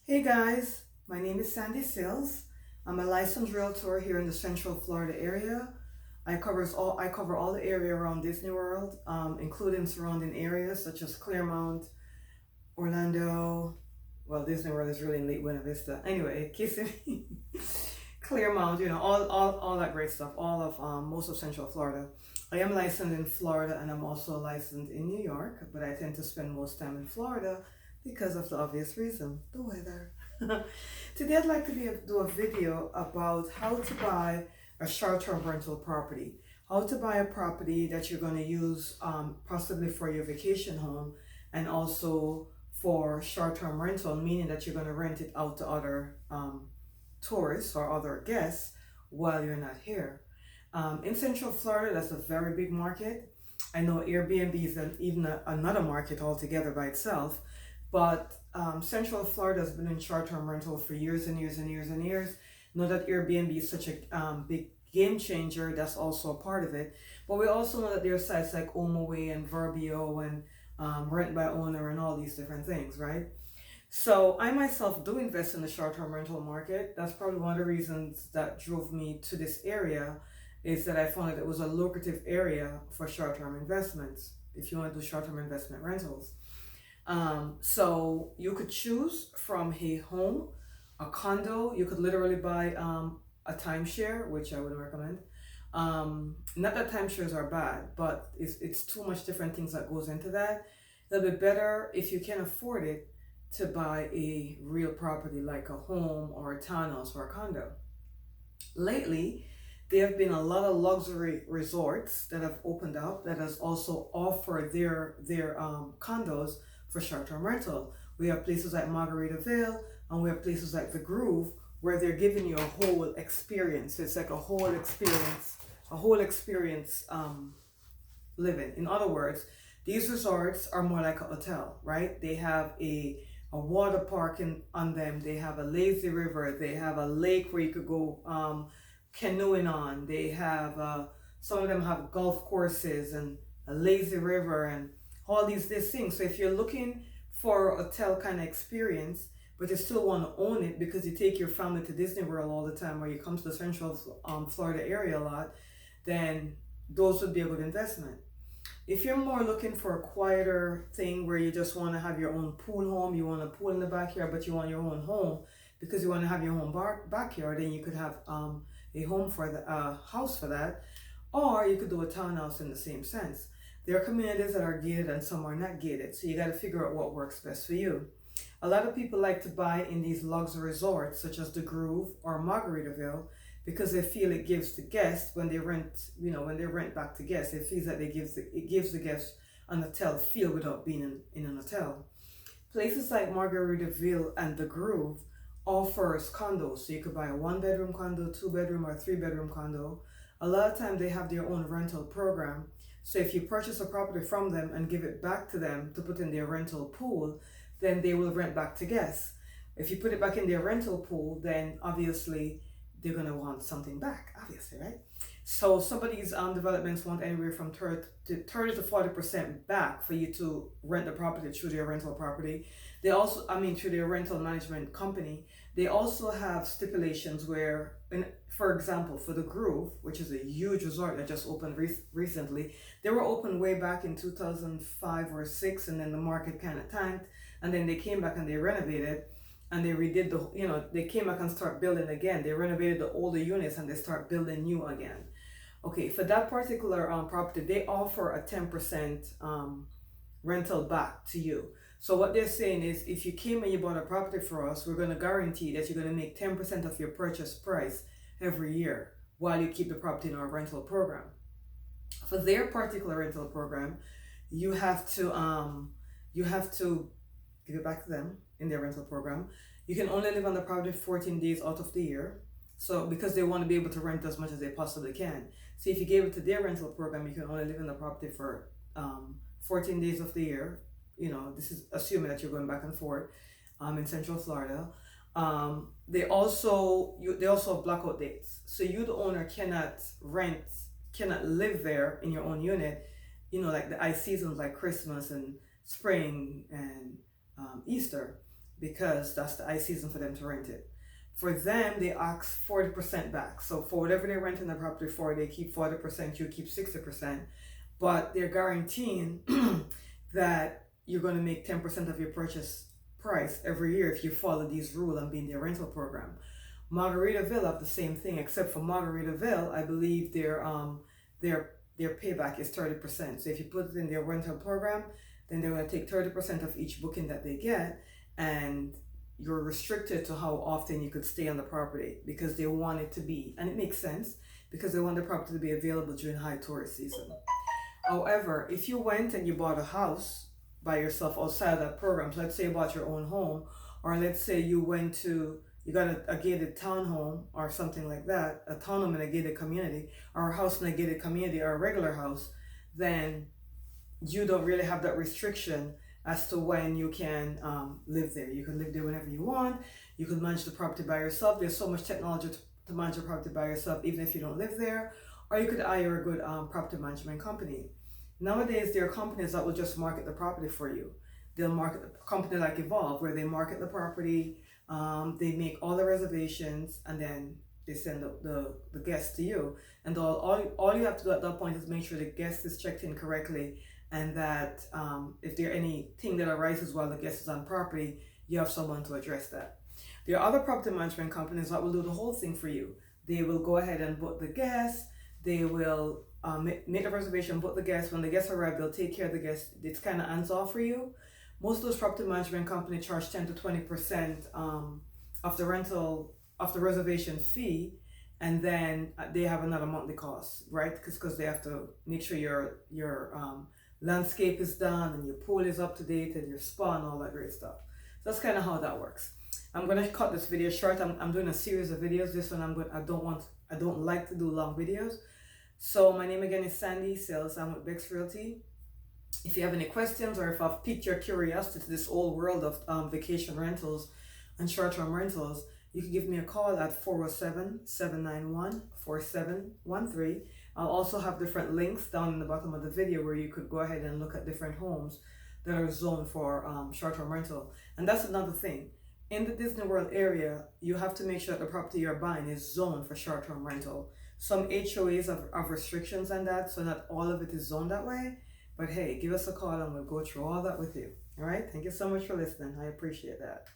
Hey guys, my name is Sandy Sales. I'm a licensed realtor here in the Central Florida area. I cover all the area around Disney World, including surrounding areas such as Claremont, Orlando. Well, Disney World is really in Lake Buena Vista. Anyway, Kissimmee, Claremont, all that great stuff. All of most of Central Florida. I am licensed in Florida and I'm also licensed in New York, but I tend to spend most time in Florida because of the obvious reason, the weather. Today I'd like to do a video about how to buy a short-term rental property. How to buy a property that you're going to use possibly for your vacation home and also for short-term rental, meaning that you're going to rent it out to other tourists or other guests while you're not here. In Central Florida, that's a very big market. I know Airbnb is another market altogether by itself, but Central Florida has been in short-term rental for years and years and years and years. Know that Airbnb is such a big game changer. That's also a part of it. But we also know that there are sites like HomeAway and Verbio and Rent by Owner and all these different things, right? So I myself do invest in the short-term rental market. That's probably one of the reasons that drove me to this area is that I found that it was a lucrative area for short-term investments if you want to do short-term investment rentals. So you could choose from a home, a condo. You could literally buy a timeshare, which I wouldn't recommend. Not that timeshares are bad, but it's too much different things that goes into that. It'll be better if you can afford it to buy a real property like a home or a townhouse or a condo. Lately, there have been a lot of luxury resorts that have opened up that has also offered their condos for short-term rental. We have places like Margaritaville and we have places like the Groove where they're giving you a whole experience. It's like a whole experience living. In other words, these resorts are more like a hotel, right? They have a water park on them. They have a lazy river. They have a lake where you could go canoeing on. They have some of them have golf courses and a lazy river and all these things. So if you're looking for a hotel kind of experience, but you still want to own it because you take your family to Disney World all the time or you come to the Central Florida area a lot, then those would be a good investment. If you're more looking for a quieter thing where you just want to have your own pool home, you want a pool in the backyard, but you want your own home because you want to have your own backyard, then you could have a home for the house for that, or you could do a townhouse in the same sense. There are communities that are gated and some are not gated, so you got to figure out what works best for you. A lot of people like to buy in these luxury resorts such as the Groove or Margaritaville because they feel it gives the guests when they rent, when they rent back to guests, it feels like it gives the guests an hotel feel without being in an hotel. Places like Margaritaville and the Groove offers condos, so you could buy a one-bedroom condo, two-bedroom, or three-bedroom condo. A lot of times they have their own rental program. So if you purchase a property from them and give it back to them to put in their rental pool, then they will rent back to guests. If you put it back in their rental pool, then obviously they're gonna want something back, obviously, right? So some of these developments want anywhere from 30 to 40% back for you to rent the property through their rental property. They also, through their rental management company, they also have stipulations where, for example, for the Groove, which is a huge resort that just opened recently, they were open way back in 2005 or 6, and then the market kind of tanked, and then they came back and they renovated and they redid they came back and start building again. They renovated the older units and they start building new again. Okay, for that particular property, they offer a 10% rental back to you. So what they're saying is, if you came and you bought a property for us, we're going to guarantee that you're going to make 10% of your purchase price every year while you keep the property in our rental program. For their particular rental program, you have to give it back to them in their rental program. You can only live on the property 14 days out of the year. So because they want to be able to rent as much as they possibly can. So if you gave it to their rental program, you can only live in the property for 14 days of the year. This is assuming that you're going back and forth in Central Florida. They also have blackout dates. So you, the owner, cannot live there in your own unit. Like the ice seasons like Christmas and spring and Easter. because that's the high season for them to rent it. For them, they ask 40% back. So for whatever they're renting the property for, they keep 40%, you keep 60%, but they're guaranteeing that you're going to make 10% of your purchase price every year if you follow these rules and be in their rental program. Margaritaville have the same thing, except for Margaritaville, I believe their payback is 30%. So if you put it in their rental program, then they're going to take 30% of each booking that they get, and you're restricted to how often you could stay on the property because they want it to be, and it makes sense because they want the property to be available during high tourist season. However, if you went and you bought a house by yourself outside of that program, so let's say you bought your own home, or let's say you got a gated townhome or something like that, a townhome in a gated community, or a house in a gated community, or a regular house, then you don't really have that restriction as to when you can live there. You can live there whenever you want. You can manage the property by yourself. There's so much technology to manage your property by yourself, even if you don't live there. Or you could hire a good property management company. Nowadays, there are companies that will just market the property for you. They'll market the company like Evolve, where they market the property, they make all the reservations, and then they send the guests to you. And all you have to do at that point is make sure the guest is checked in correctly, and that if there anything that arises while the guest is on property, you have someone to address that. There are other property management companies that will do the whole thing for you. They will go ahead and book the guest. They will make the reservation, book the guest. When the guests arrive, they'll take care of the guest. It's kind of hands off for you. Most of those property management companies charge 10 to 20% of the rental, of the reservation fee, and then they have another monthly cost, right? Because they have to make sure your landscape is done and your pool is up to date and your spa and all that great stuff. So that's kind of how that works. I'm gonna cut this video short. I'm doing a series of videos. This one I don't like to do long videos. So my name again is Sandy Sales. I'm with BEX Realty. If you have any questions, or if I've piqued your curiosity to this whole world of vacation rentals and short-term rentals, you can give me a call at 407-791-4713. I'll also have different links down in the bottom of the video where you could go ahead and look at different homes that are zoned for short-term rental. And that's another thing. In the Disney World area, you have to make sure that the property you're buying is zoned for short-term rental. Some HOAs have restrictions on that, so not all of it is zoned that way. But hey, give us a call and we'll go through all that with you. All right? Thank you so much for listening. I appreciate that.